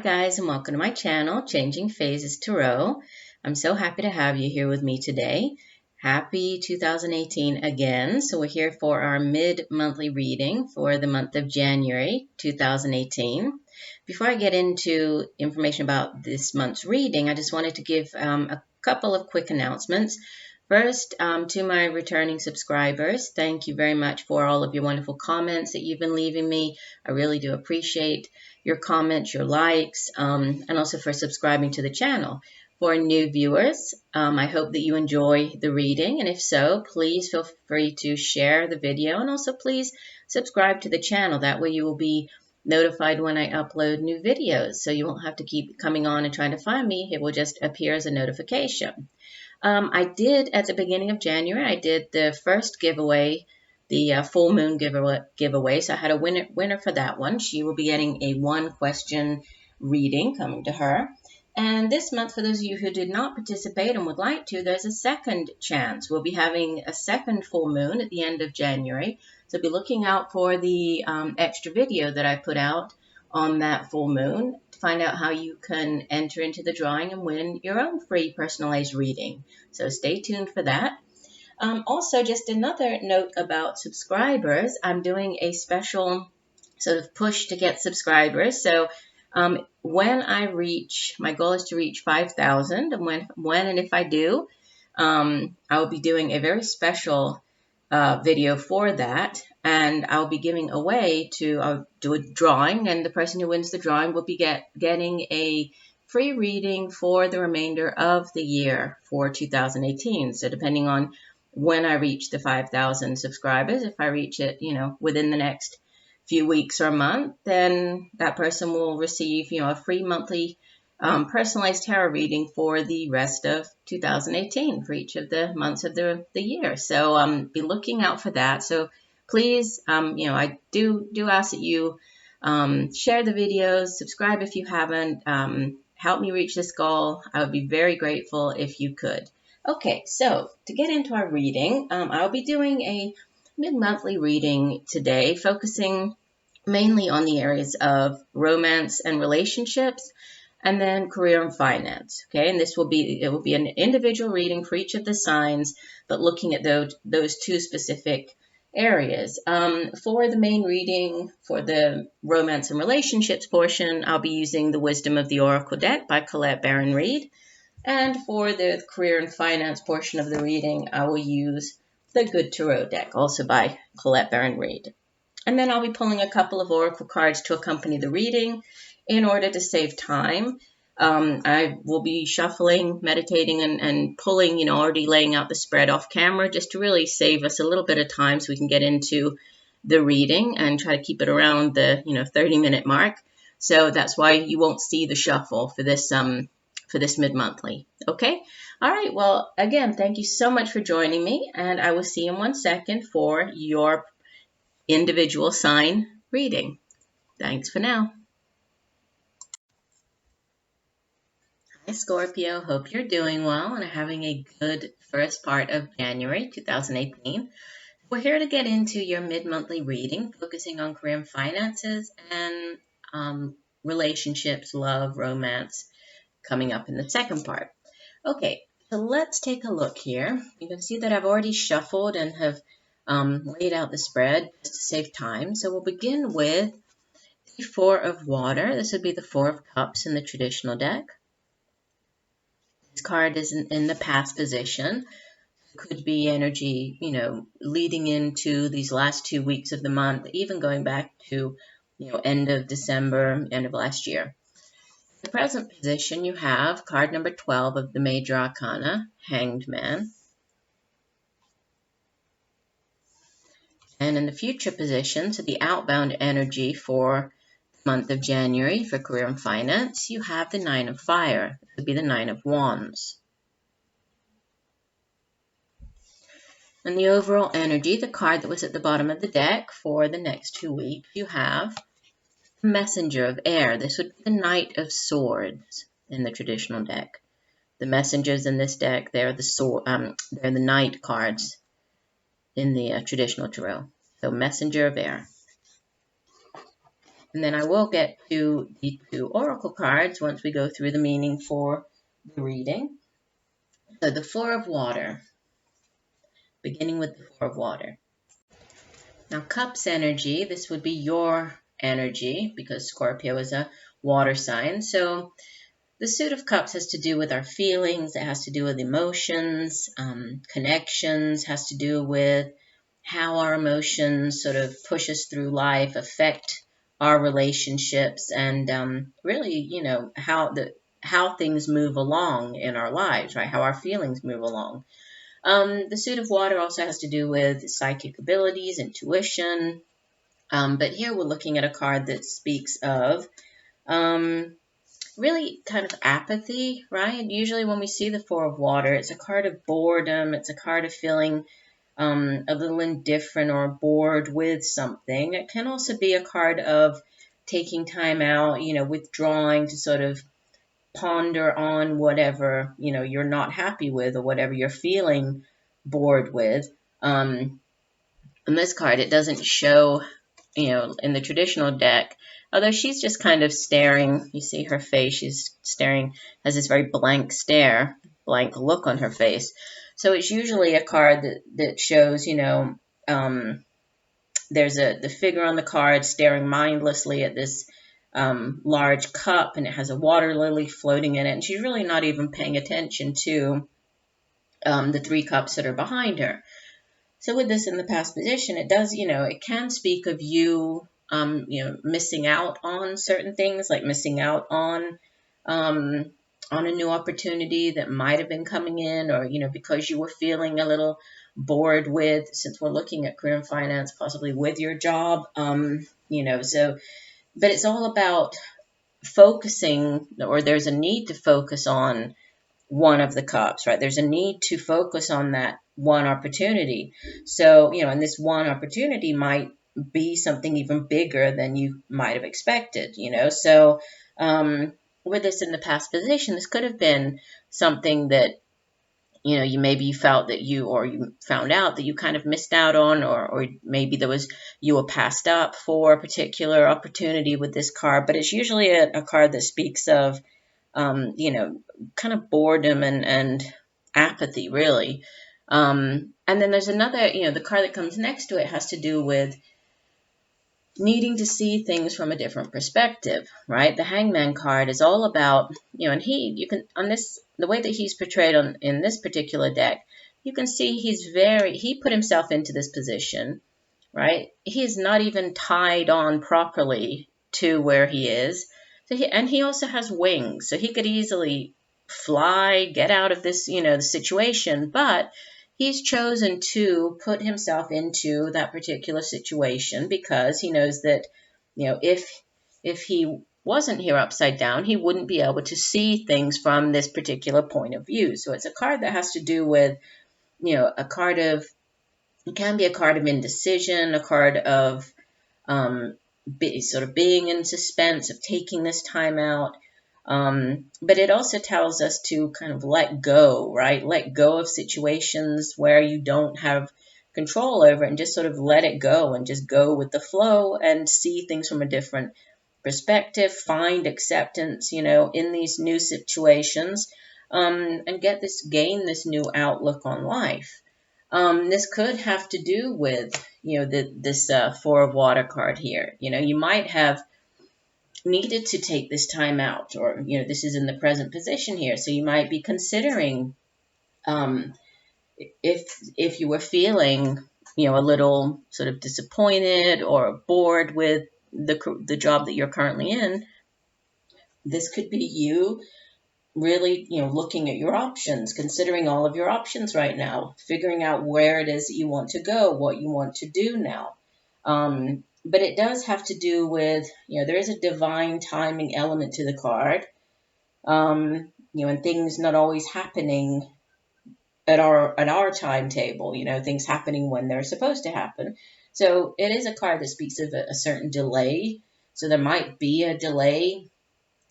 guys, and welcome to my channel, Changing Phases Tarot. I'm so happy to have you here with me today. Happy 2018 again. So we're here for our mid-monthly reading for the month of January 2018. Before I get into information about this month's reading, I just wanted to give a couple of quick announcements. First, to my returning subscribers, thank you very much for all of your wonderful comments that you've been leaving me. I really do appreciate your comments, your likes, and also for subscribing to the channel. For new viewers, I hope that you enjoy the reading, and if so, please feel free to share the video, and also please subscribe to the channel. That way you will be notified when I upload new videos, so you won't have to keep coming on and trying to find me. It will just appear as a notification. I did, at the beginning of January, I did the first giveaway, the full moon giveaway. So I had a winner for that one. She will be getting a 1-question reading coming to her. And this month, for those of you who did not participate and would like to, there's a second chance. We'll be having a second full moon at the end of January. So be looking out for the extra video that I put out on that full moon to find out how you can enter into the drawing and win your own free personalized reading. So stay tuned for that. Also, just another note about subscribers. I'm doing a special sort of push to get subscribers. So when I reach, my goal is to reach 5,000. And when and if I do, I will be doing a very special video for that. And I'll be giving away to do a drawing. And the person who wins the drawing will be getting a free reading for the remainder of the year for 2018. So depending on when I reach the 5,000 subscribers, if I reach it, within the next few weeks or a month, then that person will receive, a free monthly personalized tarot reading for the rest of 2018 for each of the months of the year. So be looking out for that. So please, I do ask that you share the videos, subscribe if you haven't, help me reach this goal. I would be very grateful if you could. Okay, so to get into our reading, I'll be doing a mid-monthly reading today, focusing mainly on the areas of romance and relationships, and then career and finance. Okay, and it will be an individual reading for each of the signs, but looking at those two specific areas. For the main reading, for the romance and relationships portion, I'll be using the Wisdom of the Oracle deck by Colette Baron-Reid. And for the career and finance portion of the reading, I will use the Good Tarot deck, also by Colette Baron-Reid. And then I'll be pulling a couple of oracle cards to accompany the reading in order to save time. I will be shuffling, meditating, and pulling, already laying out the spread off camera just to really save us a little bit of time so we can get into the reading and try to keep it around the, 30-minute mark. So that's why you won't see the shuffle for this mid-monthly. Okay? All right. Well, again, thank you so much for joining me, and I will see you in 1 second for your individual sign reading. Thanks for now. Hi, Scorpio. Hope you're doing well and are having a good first part of January 2018. We're here to get into your mid-monthly reading, focusing on career and finances and relationships, love, romance, coming up in the second part. Okay, so let's take a look here. You can see that I've already shuffled and have laid out the spread just to save time. So we'll begin with the 4 of Water. This would be the 4 of Cups in the traditional deck. This card is in the past position. It could be energy, leading into these last 2 weeks of the month, even going back to, end of December, end of last year. In the present position, you have card number 12 of the Major Arcana, Hanged Man. And in the future position, so the outbound energy for the month of January for career and finance, you have the 9 of Fire. This would be the 9 of Wands. And the overall energy, the card that was at the bottom of the deck for the next 2 weeks, you have Messenger of Air. This would be the Knight of Swords in the traditional deck. The messengers in this deck, they're the Knight cards in the traditional tarot. So Messenger of Air. And then I will get to the 2 oracle cards once we go through the meaning for the reading. So the 4 of water, beginning with the 4 of water. Now cups energy, this would be your energy because Scorpio is a water sign. So the Suit of Cups has to do with our feelings. It has to do with emotions, connections, has to do with how our emotions sort of push us through life, affect our relationships, and really, you know, how things move along in our lives, right? How our feelings move along. The Suit of Water also has to do with psychic abilities, intuition. But here we're looking at a card that speaks of really kind of apathy, right? Usually when we see the 4 of water, it's a card of boredom. It's a card of feeling a little indifferent or bored with something. It can also be a card of taking time out, you know, withdrawing to sort of ponder on whatever, you know, you're not happy with or whatever you're feeling bored with. In this card, it doesn't show, you know, in the traditional deck, although she's just kind of staring. You see her face, she's staring, has this very blank stare, blank look on her face. So it's usually a card that shows, you know, there's the figure on the card staring mindlessly at this large cup, and it has a water lily floating in it, and she's really not even paying attention to the 3 cups that are behind her. So with this in the past position, it does, you know, it can speak of you, you know, missing out on certain things, like missing out on a new opportunity that might have been coming in, or, you know, because you were feeling a little bored with, since we're looking at career and finance, possibly with your job, you know, so, but it's all about focusing, or there's a need to focus on one of the cups, right? There's a need to focus on that one opportunity. So, you know, and this one opportunity might be something even bigger than you might have expected, you know? So, with this in the past position, this could have been something that, you know, you felt that you found out that you kind of missed out on, or maybe you were passed up for a particular opportunity with this card, but it's usually a card that speaks of, you know, kind of boredom and apathy, really. And then there's another, you know, the card that comes next to it has to do with needing to see things from a different perspective, right? The Hangman card is all about, you know, and you can, on this, the way that he's portrayed in this particular deck, you can see he put himself into this position, right? He is not even tied on properly to where he is. So he also has wings, so he could easily fly, get out of this, you know, the situation, but he's chosen to put himself into that particular situation because he knows that, you know, if he wasn't here upside down, he wouldn't be able to see things from this particular point of view. So it's a card that has to do with, you know, it can be a card of indecision, a card of sort of being in suspense, of taking this time out. But it also tells us to kind of let go, right? Let go of situations where you don't have control over and just sort of let it go and just go with the flow and see things from a different perspective, find acceptance, you know, in these new situations, and gain this new outlook on life. This could have to do with, you know, this 4 of water card here. You know, you might have needed to take this time out, or, you know, this is in the present position here. So you might be considering, if you were feeling, you know, a little sort of disappointed or bored with the job that you're currently in, this could be you really, you know, looking at your options, considering all of your options right now, figuring out where it is that you want to go, what you want to do now. But it does have to do with, you know, there is a divine timing element to the card, you know, and things not always happening at our timetable, you know, things happening when they're supposed to happen. So it is a card that speaks of a certain delay. So there might be a delay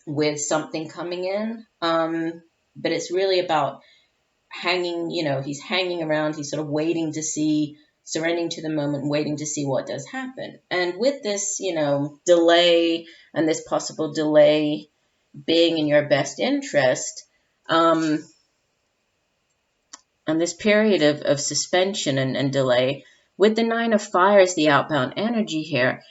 with something coming in. But it's really about hanging, you know, he's hanging around, he's sort of waiting to see surrendering to the moment, waiting to see what does happen. And with this, delay and this possible delay being in your best interest, and this period of suspension and delay, with the Nine of Fires, the outbound energy here,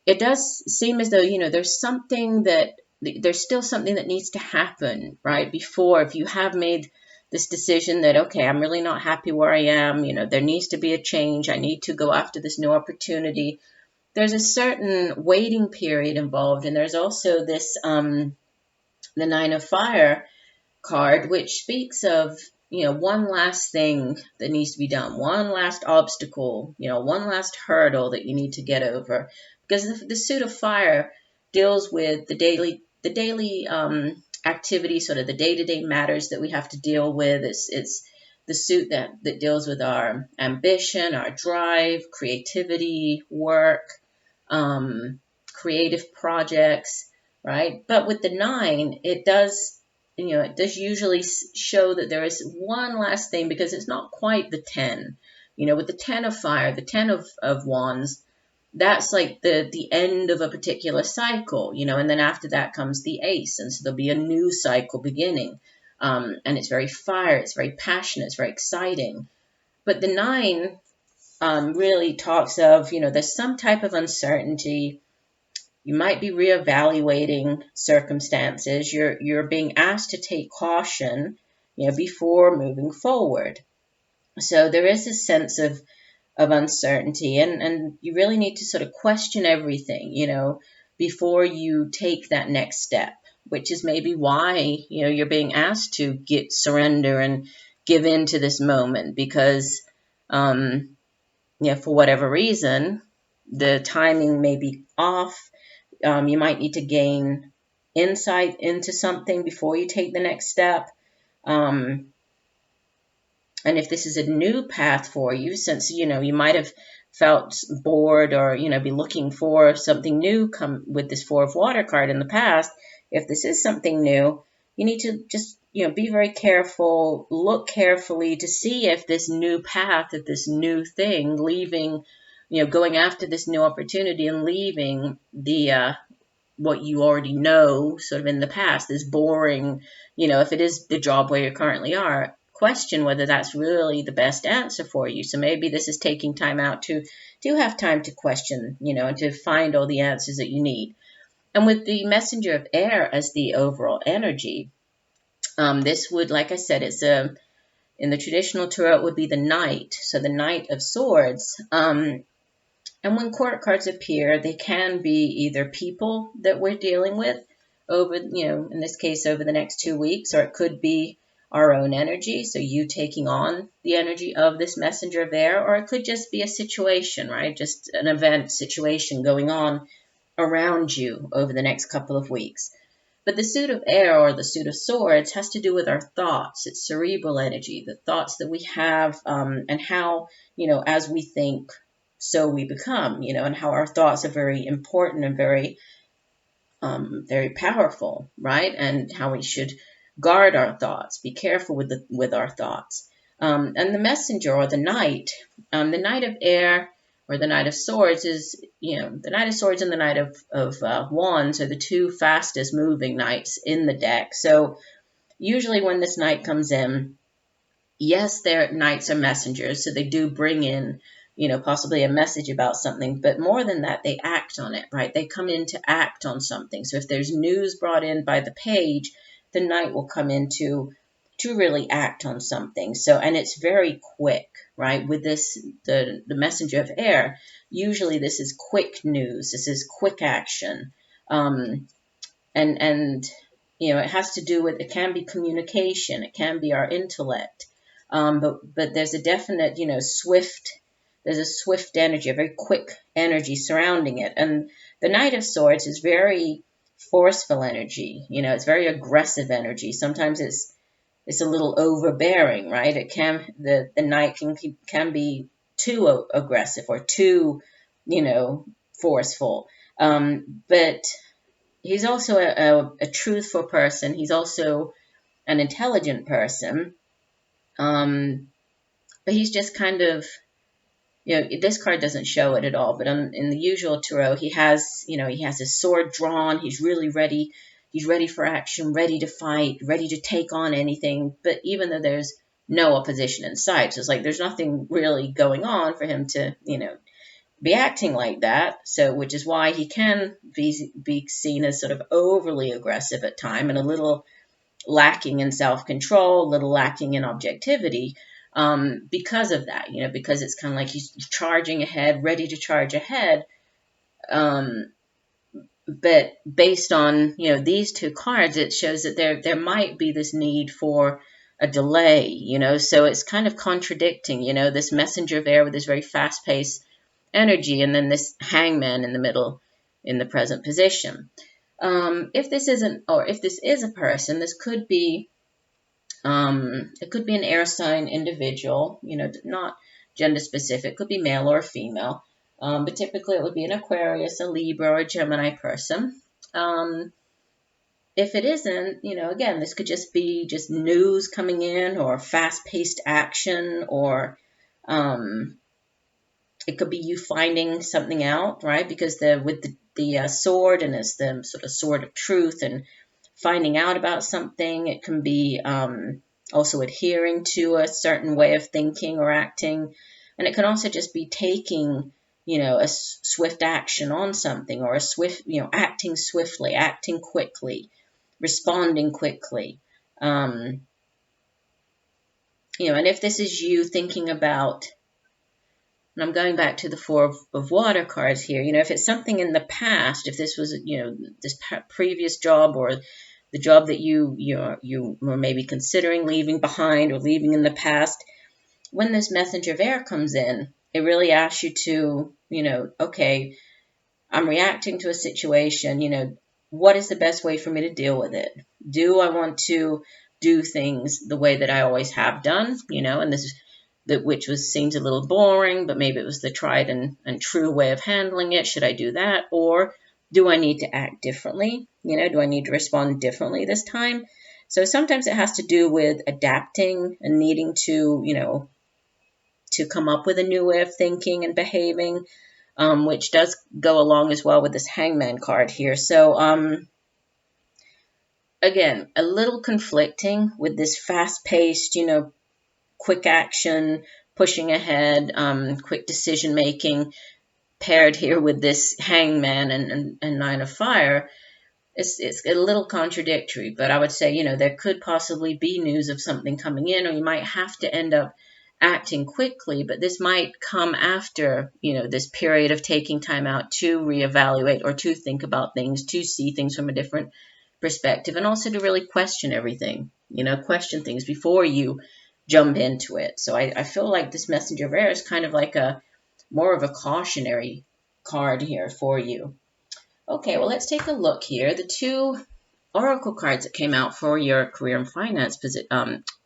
it does seem as though, there's still something that needs to happen, right? Before, if you have made this decision that, okay, I'm really not happy where I am, there needs to be a change. I need to go after this new opportunity. There's a certain waiting period involved. And there's also this, the Nine of Fire card, which speaks of, one last thing that needs to be done, one last obstacle, one last hurdle that you need to get over. Because the suit of fire deals with the daily activity, sort of the day-to-day matters that we have to deal with. It's the suit that deals with our ambition, our drive, creativity, work, creative projects, right? But with the 9, it does usually show that there is one last thing, because it's not quite the 10. With the 10 of fire, the 10 of wands, that's like the end of a particular cycle, and then after that comes the ace. And so there'll be a new cycle beginning. And it's very fire, it's very passionate, it's very exciting. But the 9 really talks of, there's some type of uncertainty. You might be reevaluating circumstances. You're being asked to take caution, before moving forward. So there is a sense of uncertainty, and you really need to sort of question everything, before you take that next step, which is maybe why, you're being asked to surrender and give in to this moment, because, for whatever reason, the timing may be off. You might need to gain insight into something before you take the next step. And if this is a new path for you, since, you might have felt bored or, be looking for something new come with this Four of Water card in the past, if this is something new, you need to just, be very careful, look carefully to see if this new path, if this new thing, leaving, going after this new opportunity and leaving the what you already know sort of in the past, this boring, if it is the job where you currently are, question whether that's really the best answer for you. So maybe this is taking time out to have time to question, and to find all the answers that you need. And with the Messenger of Air as the overall energy, this would, like I said, it's in the traditional tarot, it would be the Knight. So the Knight of Swords. And when court cards appear, they can be either people that we're dealing with over, in this case, over the next 2 weeks, or it could be our own energy. So you taking on the energy of this messenger of air, or it could just be a situation, right? Just an event situation going on around you over the next couple of weeks. But the suit of air, or the suit of swords, has to do with our thoughts. It's cerebral energy, the thoughts that we have, and how, as we think, so we become, and how our thoughts are very important and very, very powerful, right? And how we should guard our thoughts, be careful with our thoughts. And the messenger, or the knight, the Knight of Air, or the Knight of Swords is, the Knight of Swords and the Knight of Wands are the two fastest moving knights in the deck. So usually when this knight comes in, yes, their knights are messengers, so they do bring in, possibly a message about something, but more than that, they act on it, right? They come in to act on something. So if there's news brought in by the page, the knight will come in to really act on something. So, and it's very quick, right? With this, the messenger of air, usually this is quick news. This is quick action. And it has to do with, it can be communication. It can be our intellect. But there's a definite, there's a swift energy, a very quick energy surrounding it. And the Knight of Swords is very forceful energy. It's very aggressive energy. Sometimes it's a little overbearing, right? It can, the knight can be too aggressive or too, forceful. But he's also a truthful person. He's also an intelligent person. But he's just kind of, this card doesn't show it at all, but in the usual tarot, he has his sword drawn. He's really ready. He's ready for action, ready to fight, ready to take on anything. But even though there's no opposition in sight, so it's like there's nothing really going on for him to, be acting like that. So, which is why he can be seen as sort of overly aggressive at time and a little lacking in self-control, a little lacking in objectivity. Because of that, because it's kind of like he's charging ahead, ready to charge ahead. But based on, these two cards, it shows that there might be this need for a delay, so it's kind of contradicting, this messenger of air with this very fast-paced energy, and then this hangman in the middle in the present position. If this is a person, this could be it could be an air sign individual, not gender specific. It could be male or female, but typically it would be an Aquarius, a Libra, or a Gemini person. If it isn't, again, this could just be news coming in, or fast-paced action, or it could be you finding something out, right? Because with the sword, and it's the sort of sword of truth, and finding out about something. It can be also adhering to a certain way of thinking or acting. And it can also just be taking, a swift action on something, or a swift, acting swiftly, acting quickly, responding quickly. And if this is you thinking about, and I'm going back to the Four of Water cards here, if it's something in the past, if this was, this previous job, or the job that you were maybe considering leaving behind or leaving in the past, when this messenger of air comes in, it really asks you to, okay, I'm reacting to a situation, what is the best way for me to deal with it? Do I want to do things the way that I always have done, and this is which seems a little boring, but maybe it was the tried and true way of handling it. Should I do that? Or do I need to act differently? Do I need to respond differently this time? So sometimes it has to do with adapting and needing to, to come up with a new way of thinking and behaving, which does go along as well with this hangman card here. So, again, a little conflicting with this fast-paced, quick action, pushing ahead, quick decision making, paired here with this hangman and Nine of Fire. It's a little contradictory, but I would say, there could possibly be news of something coming in, or you might have to end up acting quickly, but this might come after, this period of taking time out to reevaluate or to think about things, to see things from a different perspective, and also to really question everything, question things before you jump into it. So I feel like this messenger of air is kind of like more of a cautionary card here for you. Okay, well, let's take a look here. The two oracle cards that came out for your career and finance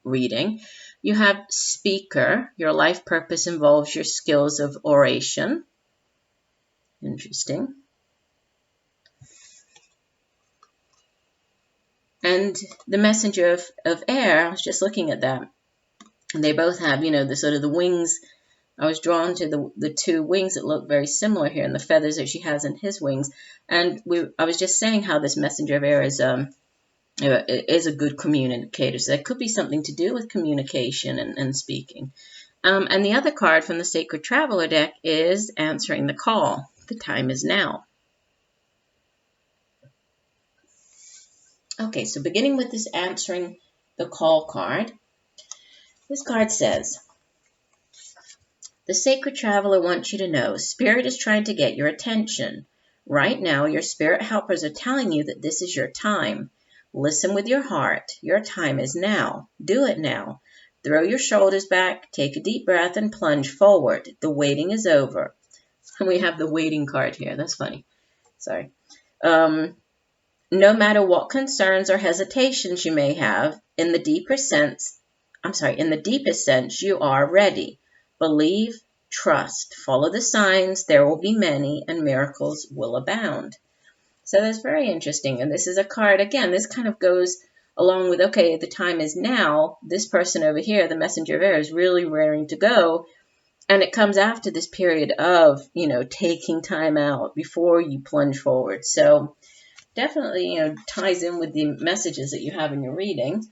reading. You have Speaker. Your life purpose involves your skills of oration. Interesting. And the messenger of air, I was just looking at that. And they both have, the sort of the wings. I was drawn to the two wings that look very similar here, and the feathers that she has in his wings. And I was just saying how this messenger of air is a good communicator. So that could be something to do with communication and speaking. And the other card from the Sacred Traveler deck is answering the call. The time is now. Okay, so beginning with this answering the call card. This card says, the Sacred Traveler wants you to know, Spirit is trying to get your attention. Right now, your spirit helpers are telling you that this is your time. Listen with your heart. Your time is now. Do it now. Throw your shoulders back, take a deep breath, and plunge forward. The waiting is over. And we have the waiting card here. That's funny. Sorry. No matter what concerns or hesitations you may have, in the deepest sense, you are ready. Believe, trust, follow the signs, there will be many, and miracles will abound. So that's very interesting. And this is a card, again, this kind of goes along with, okay, the time is now. This person over here, the messenger of air, is really raring to go. And it comes after this period of, taking time out before you plunge forward. So definitely, ties in with the messages that you have in your reading.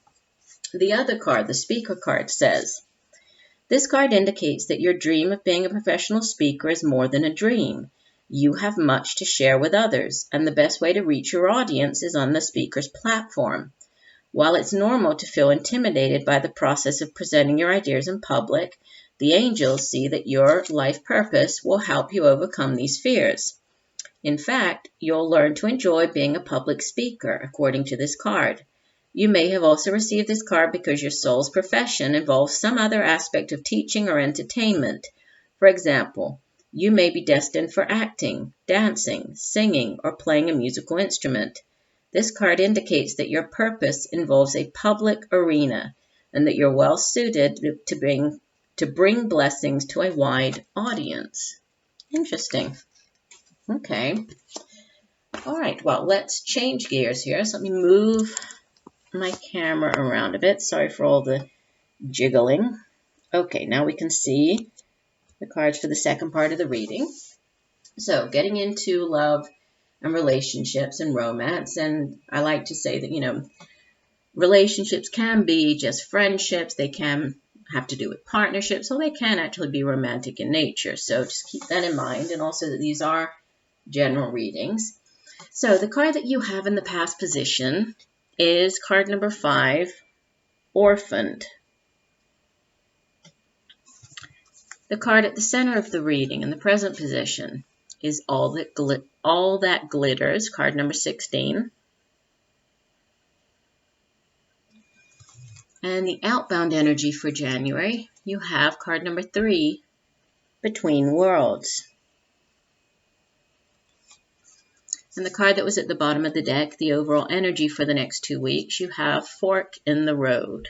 The other card, the speaker card, says, this card indicates that your dream of being a professional speaker is more than a dream. You have much to share with others, and the best way to reach your audience is on the speaker's platform. While it's normal to feel intimidated by the process of presenting your ideas in public, the angels see that your life purpose will help you overcome these fears. In fact, you'll learn to enjoy being a public speaker, according to this card. You may have also received this card because your soul's profession involves some other aspect of teaching or entertainment. For example, you may be destined for acting, dancing, singing, or playing a musical instrument. This card indicates that your purpose involves a public arena and that you're well suited to bring blessings to a wide audience. Interesting. Okay. All right, well, let's change gears here. So let me move my camera around a bit. Sorry for all the jiggling. Okay, now we can see the cards for the second part of the reading. So getting into love and relationships and romance. And I like to say that, relationships can be just friendships. They can have to do with partnerships, so they can actually be romantic in nature. So just keep that in mind. And also that these are general readings. So the card that you have in the past position is card number 5, Orphaned. The card at the center of the reading in the present position is All That Glitters, card number 16. And the outbound energy for January, you have card number 3, Between Worlds. And the card that was at the bottom of the deck, the overall energy for the next 2 weeks, you have Fork in the Road.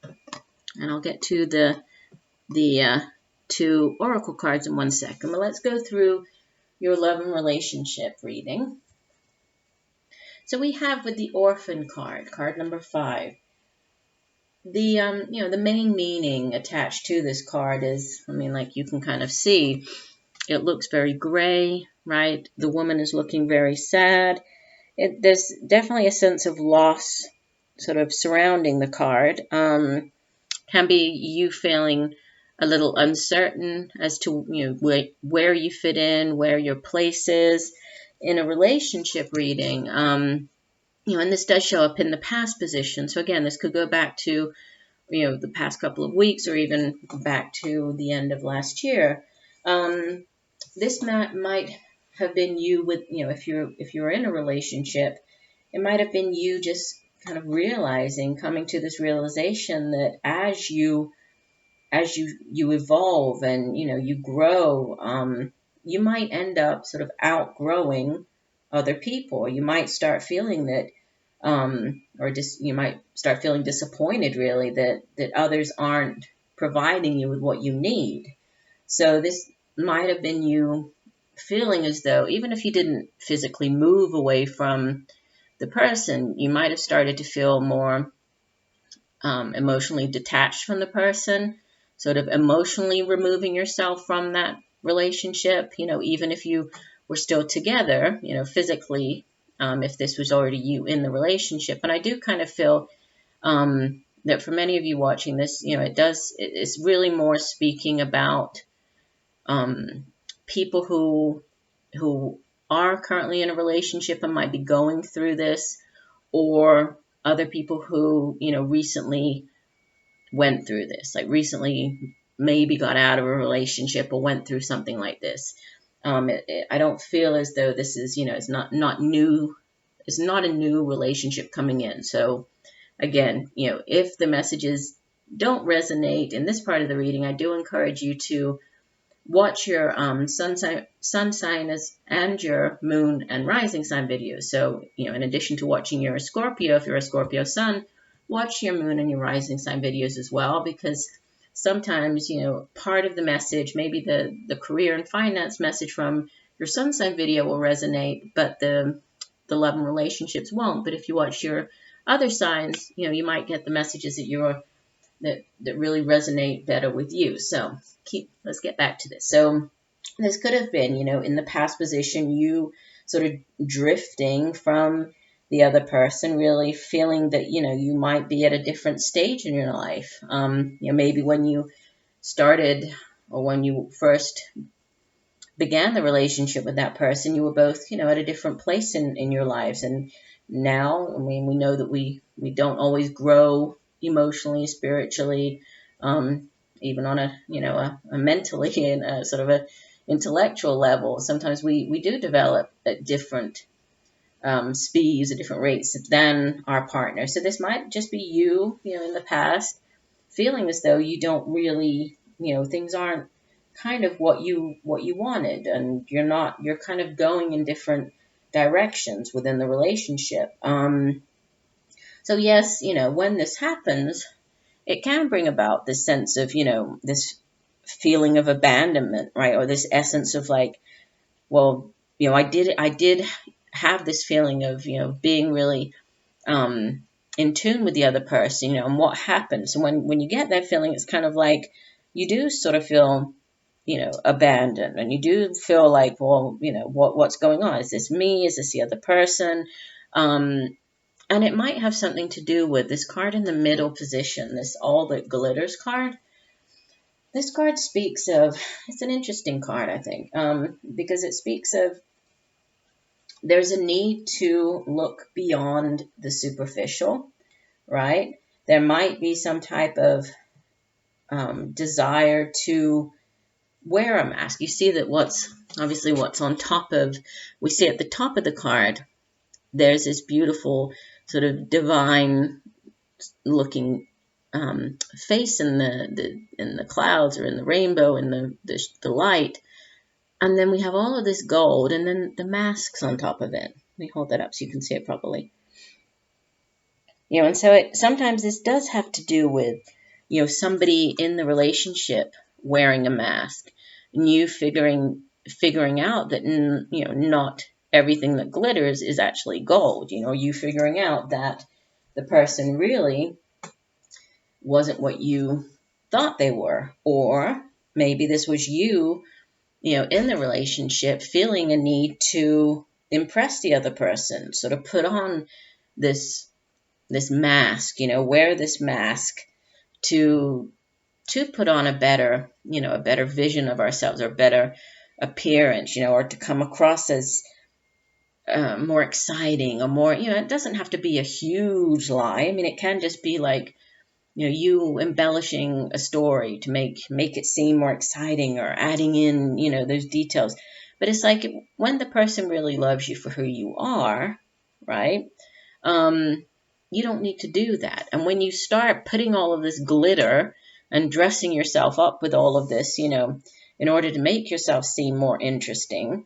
And I'll get to the 2 oracle cards in 1 second. But let's go through your love and relationship reading. So we have with the Orphan card, card number 5. The main meaning attached to this card is, like you can kind of see, it looks very gray, right? The woman is looking very sad. There's definitely a sense of loss sort of surrounding the card. Can be you feeling a little uncertain as to where you fit in, where your place is in a relationship reading. And this does show up in the past position. So again, this could go back to the past couple of weeks or even back to the end of last year. This might have been you with, if you're in a relationship, it might have been you just kind of coming to this realization that as you evolve and, you grow, you might end up sort of outgrowing other people. You might start feeling that, you might start feeling disappointed really that others aren't providing you with what you need. So this might have been you feeling as though, even if you didn't physically move away from the person, you might have started to feel more emotionally detached from the person, sort of emotionally removing yourself from that relationship, even if you were still together, physically, if this was already you in the relationship. And I do kind of feel that for many of you watching this, it's really more speaking about people who are currently in a relationship and might be going through this, or other people who, recently went through this, like recently maybe got out of a relationship or went through something like this. I don't feel as though this is, it's not new. It's not a new relationship coming in. So again, if the messages don't resonate in this part of the reading, I do encourage you to watch your sun sign and your moon and rising sign videos. So, in addition to watching your Scorpio, if you're a Scorpio sun, watch your moon and your rising sign videos as well, because sometimes, part of the message, maybe the career and finance message from your sun sign video will resonate, but the love and relationships won't. But if you watch your other signs, you might get the messages that you're that really resonate better with you. So let's get back to this. So this could have been, in the past position, you sort of drifting from the other person, really feeling that, you might be at a different stage in your life. Maybe when you started, or when you first began the relationship with that person, you were both, at a different place in your lives. And now, we know that we don't always grow emotionally, spiritually, even on a mentally and a sort of a intellectual level. Sometimes we do develop at different speeds, at different rates than our partner. So this might just be you, in the past, feeling as though you don't really, things aren't kind of what you wanted, and you're kind of going in different directions within the relationship. So yes, when this happens, it can bring about this sense of, this feeling of abandonment, right? Or this essence of like, well, I did have this feeling of, being really in tune with the other person, and what happens. And when you get that feeling, it's kind of like you do sort of feel, abandoned, and you do feel like, well, what's going on? Is this me? Is this the other person? And it might have something to do with this card in the middle position, this all that glitters card. This card speaks of, it's an interesting card, I think, because it speaks of, there's a need to look beyond the superficial, right? There might be some type of desire to wear a mask. You see that what's on top of, we see at the top of the card, there's this beautiful sort of divine looking face in the clouds, or in the rainbow, in the light. And then we have all of this gold, and then the masks on top of it. Let me hold that up so you can see it properly. And so sometimes this does have to do with, somebody in the relationship wearing a mask, and you figuring out that, not everything that glitters is actually gold. You figuring out that the person really wasn't what you thought they were. Or maybe this was you, in the relationship, feeling a need to impress the other person, sort of put on this mask, wear this mask to put on a better vision of ourselves, or better appearance, or to come across as more exciting, or more, it doesn't have to be a huge lie. It can just be like, you embellishing a story to make it seem more exciting, or adding in, those details. But it's like, when the person really loves you for who you are, right? You don't need to do that. And when you start putting all of this glitter and dressing yourself up with all of this, in order to make yourself seem more interesting,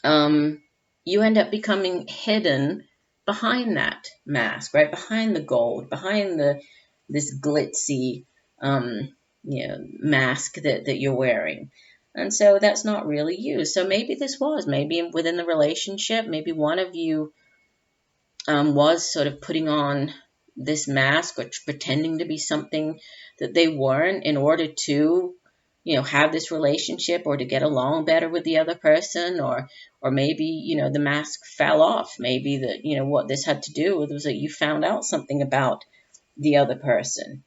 you end up becoming hidden behind that mask, right? Behind the gold, behind this glitzy, mask that you're wearing. And so that's not really you. So maybe maybe within the relationship, maybe one of you was sort of putting on this mask, or pretending to be something that they weren't, in order to, have this relationship, or to get along better with the other person. Or maybe, the mask fell off. Maybe that, what this had to do with was that you found out something about the other person,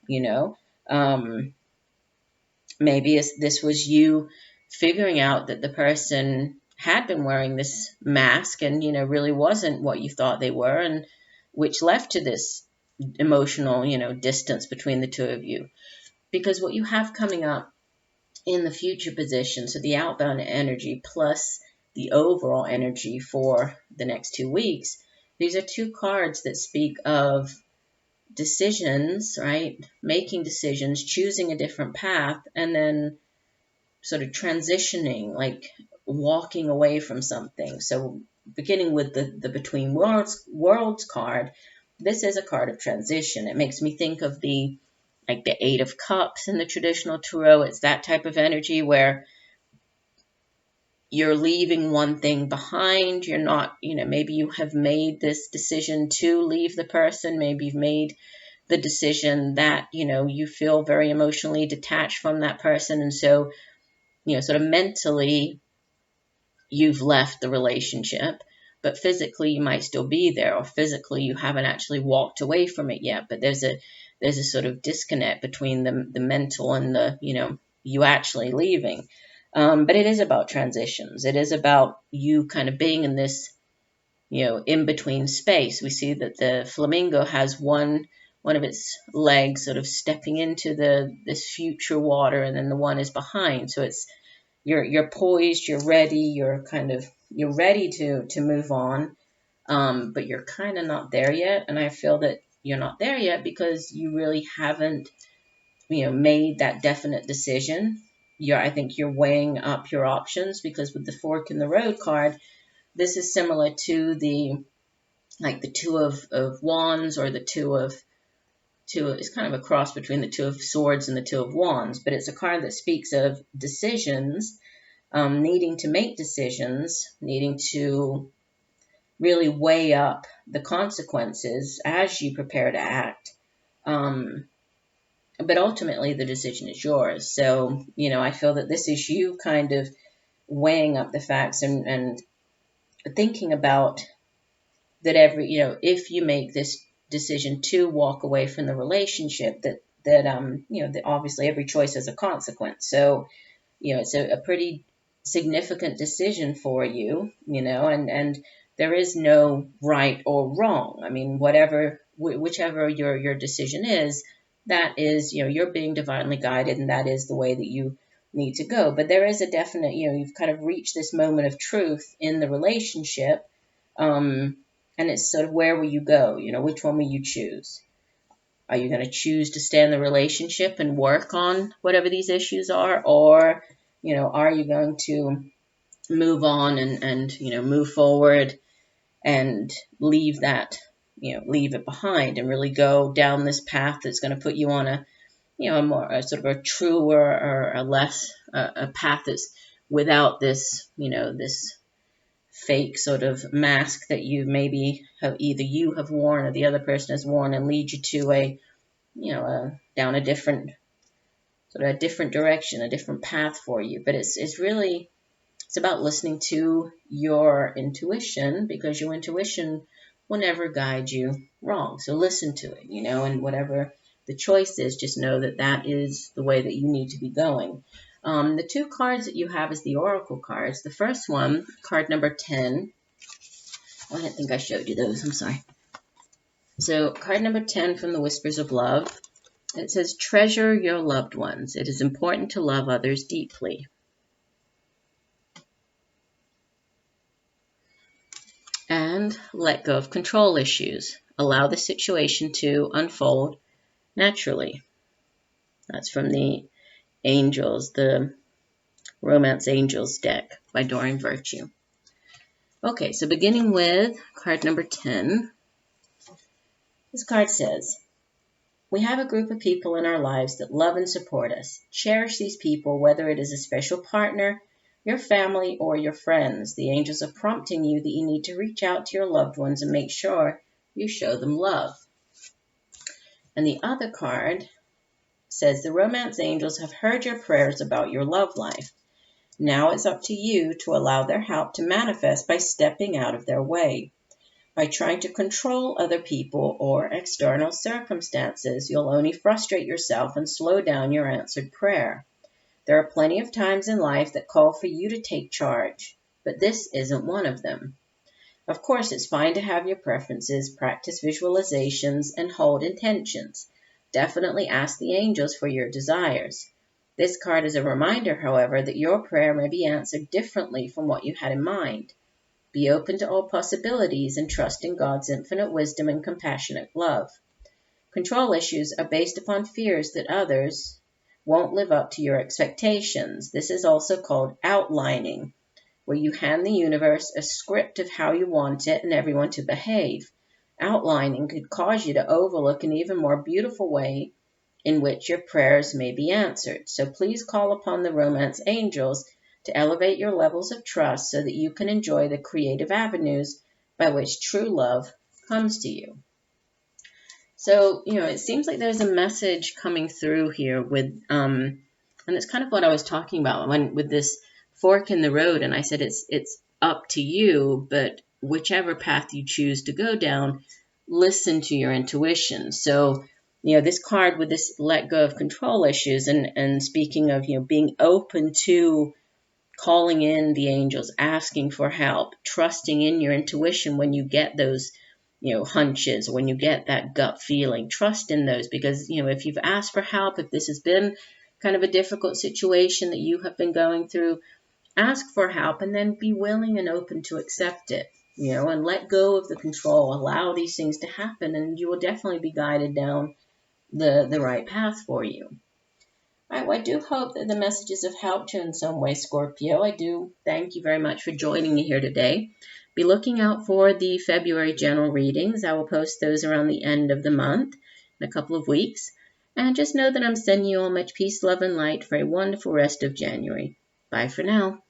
maybe this was you figuring out that the person had been wearing this mask, and, really wasn't what you thought they were, and which left to this emotional, distance between the two of you. Because what you have coming up in the future position, so the outbound energy plus the overall energy for the next 2 weeks, these are two cards that speak of decisions, right? Making decisions, choosing a different path, and then sort of transitioning, like walking away from something. So beginning with the Between Worlds card, this is a card of transition. It makes me think of the Eight of Cups in the traditional tarot. It's that type of energy where you're leaving one thing behind. You're not, maybe you have made this decision to leave the person. Maybe you've made the decision that, you feel very emotionally detached from that person. And so, sort of mentally, you've left the relationship, but physically you might still be there, or physically you haven't actually walked away from it yet. But there's a sort of disconnect between the mental and the, you actually leaving. But it is about transitions. It is about you kind of being in this, in between space. We see that the flamingo has one of its legs sort of stepping into this future water, and then the one is behind. So it's you're poised, you're ready, you're ready to move on, but you're kind of not there yet. And I feel that you're not there yet because you really haven't, made that definite decision. I think you're weighing up your options, because with the fork in the road card, this is similar to the two of wands, or the two of it's kind of a cross between the two of swords and the two of wands, but it's a card that speaks of decisions, needing to make decisions, needing to really weigh up the consequences as you prepare to act. But ultimately, the decision is yours. So, I feel that this is you kind of weighing up the facts and thinking about that if you make this decision to walk away from the relationship, that obviously every choice has a consequence. So, it's a pretty significant decision for you, and there is no right or wrong. I mean, whichever your decision is, that is, you're being divinely guided, and that is the way that you need to go. But there is a definite, you've kind of reached this moment of truth in the relationship, and it's sort of, where will you go? Which one will you choose? Are you going to choose to stay in the relationship and work on whatever these issues are? Or, are you going to move on and move forward and leave it behind, and really go down this path that's going to put you on a sort of a truer, or a path that's without this, this fake sort of mask that you maybe have worn or the other person has worn, and lead you to down a different direction, a different path for you. But it's really, it's about listening to your intuition, because your intuition will never guide you wrong. So listen to it, and whatever the choice is, just know that that is the way that you need to be going. The two cards that you have is the oracle cards. The first one, card number 10. I didn't think I showed you those. I'm sorry. So card number 10 from the Whispers of Love. It says, treasure your loved ones. It is important to love others deeply. And let go of control issues. Allow the situation to unfold naturally. That's from the Angels, the Romance Angels deck by Doreen Virtue. Okay, so beginning with card number 10, this card says, we have a group of people in our lives that love and support us. Cherish these people, whether it is a special partner, your family, or your friends. The angels are prompting you that you need to reach out to your loved ones and make sure you show them love. And the other card says, the romance angels have heard your prayers about your love life. Now it's up to you to allow their help to manifest by stepping out of their way. By trying to control other people or external circumstances, you'll only frustrate yourself and slow down your answered prayer. There are plenty of times in life that call for you to take charge, but this isn't one of them. Of course, it's fine to have your preferences, practice visualizations, and hold intentions. Definitely ask the angels for your desires. This card is a reminder, however, that your prayer may be answered differently from what you had in mind. Be open to all possibilities and trust in God's infinite wisdom and compassionate love. Control issues are based upon fears that others won't live up to your expectations. This is also called outlining, where you hand the universe a script of how you want it and everyone to behave. Outlining could cause you to overlook an even more beautiful way in which your prayers may be answered. So please call upon the romance angels to elevate your levels of trust so that you can enjoy the creative avenues by which true love comes to you. So, it seems like there's a message coming through here with, and it's kind of what I was talking about with this fork in the road. And I said, it's up to you, but whichever path you choose to go down, listen to your intuition. So, this card with this let go of control issues and speaking of, being open to calling in the angels, asking for help, trusting in your intuition when you get those, hunches, when you get that gut feeling, trust in those, because, if you've asked for help, if this has been kind of a difficult situation that you have been going through, ask for help and then be willing and open to accept it, and let go of the control, allow these things to happen, and you will definitely be guided down the right path for you. All right, well, I do hope that the messages have helped you in some way, Scorpio. I do thank you very much for joining me here today. Be looking out for the February general readings. I will post those around the end of the month in a couple of weeks. And just know that I'm sending you all much peace, love, and light for a wonderful rest of January. Bye for now.